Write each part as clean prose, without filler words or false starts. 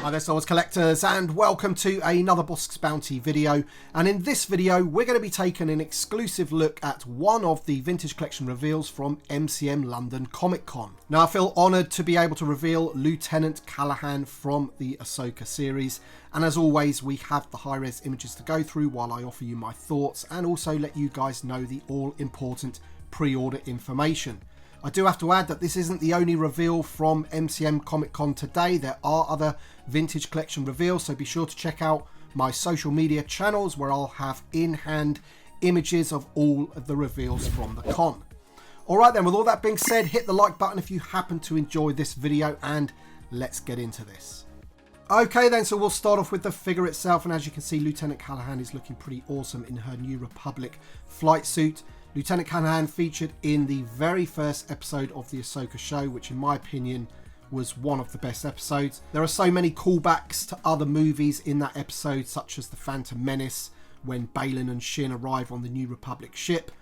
Hi there Star Wars collectors, and welcome to another Bossk's Bounty video. And in this video we're going to be taking an exclusive look at one of the vintage collection reveals from MCM London Comic Con. Now I feel honoured to be able to reveal Lieutenant Callahan from the Ahsoka series, and as always we have the high-res images to go through while I offer you my thoughts and also let you guys know the all-important pre-order information. I do have to add that this isn't the only reveal from MCM Comic Con today. There are other vintage collection reveals, so be sure to check out my social media channels where I'll have in-hand images of all of the reveals from the con. Alright then, with all that being said, hit the like button if you happen to enjoy this video, and let's get into this. Okay then, so we'll start off with the figure itself, and as you can see, Lieutenant Callahan is looking pretty awesome in her New Republic flight suit. Lieutenant Callahan featured in the very first episode of the Ahsoka show, which in my opinion was one of the best episodes. There are so many callbacks to other movies in that episode, such as The Phantom Menace, when Baylan and Shin arrive on the New Republic ship,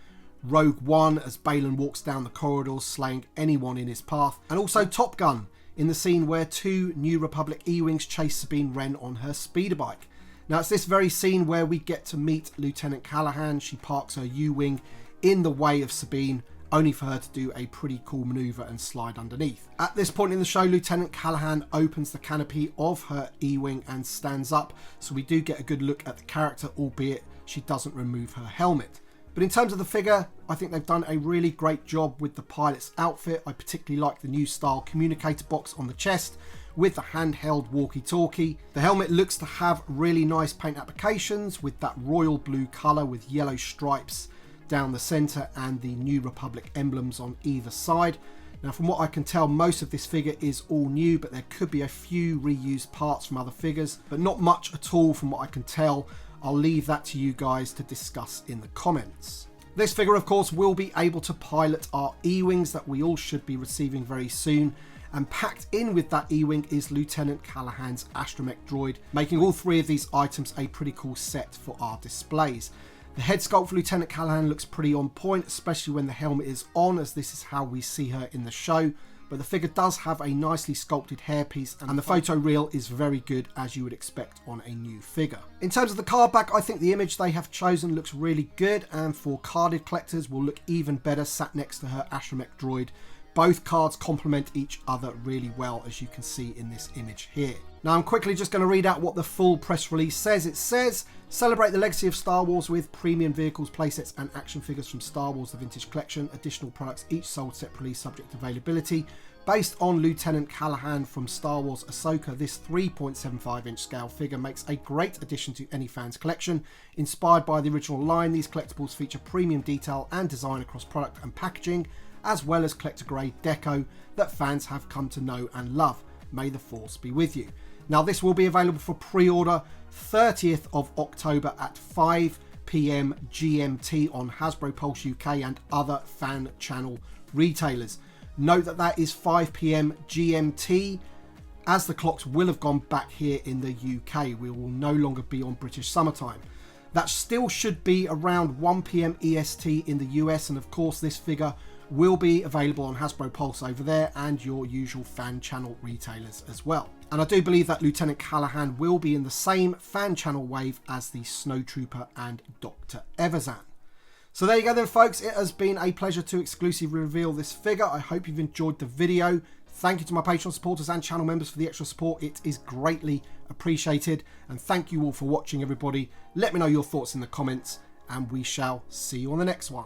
Rogue One as Baylan walks down the corridors slaying anyone in his path, and also Top Gun in the scene where two New Republic E-Wings chase Sabine Wren on her speeder bike. Now it's this very scene where we get to meet Lieutenant Callahan. She parks her U-Wing in the way of Sabine, only for her to do a pretty cool maneuver and slide underneath. At this point in the show, Lieutenant Callahan opens the canopy of her E-Wing and stands up, so we do get a good look at the character, albeit she doesn't remove her helmet. But in terms of the figure, I think they've done a really great job with the pilot's outfit. I particularly like the new style communicator box on the chest with the handheld walkie-talkie. The helmet looks to have really nice paint applications with that royal blue colour with yellow stripes down the centre and the New Republic emblems on either side. Now from what I can tell, most of this figure is all new, but there could be a few reused parts from other figures, but not much at all from what I can tell. I'll leave that to you guys to discuss in the comments. This figure of course will be able to pilot our E-Wings that we all should be receiving very soon, and packed in with that E-Wing is Lieutenant Callahan's astromech droid, making all three of these items a pretty cool set for our displays. The head sculpt for Lieutenant Callahan looks pretty on point, especially when the helmet is on, as this is how we see her in the show. But the figure does have a nicely sculpted hairpiece, and the photo reel is very good, as you would expect on a new figure. In terms of the card back, I think the image they have chosen looks really good, and for carded collectors will look even better sat next to her astromech droid. Both cards complement each other really well, as you can see in this image here. Now I'm quickly just going to read out what the full press release says. It says, celebrate the legacy of Star Wars with premium vehicles, playsets and action figures from Star Wars The Vintage Collection. Additional products each sold separately subject to availability. Based on Lieutenant Callahan from Star Wars Ahsoka, this 3.75 inch scale figure makes a great addition to any fan's collection. Inspired by the original line, these collectibles feature premium detail and design across product and packaging, as well as collector grade deco that fans have come to know and love. May the Force be with you. Now this will be available for pre-order 30th of October at 5 PM GMT on Hasbro Pulse UK and other fan channel retailers. Note that that is 5 PM GMT, as the clocks will have gone back here in the UK. We will no longer be on British summertime. That still should be around 1 PM EST in the US, and of course this figure will be available on Hasbro Pulse over there and your usual fan channel retailers as well. And I do believe that Lieutenant Callahan will be in the same fan channel wave as the Snowtrooper and Dr. Evazan. So there you go then folks, it has been a pleasure to exclusively reveal this figure. I hope you've enjoyed the video. Thank you to my Patreon supporters and channel members for the extra support. It is greatly appreciated. And thank you all for watching, everybody. Let me know your thoughts in the comments, and we shall see you on the next one.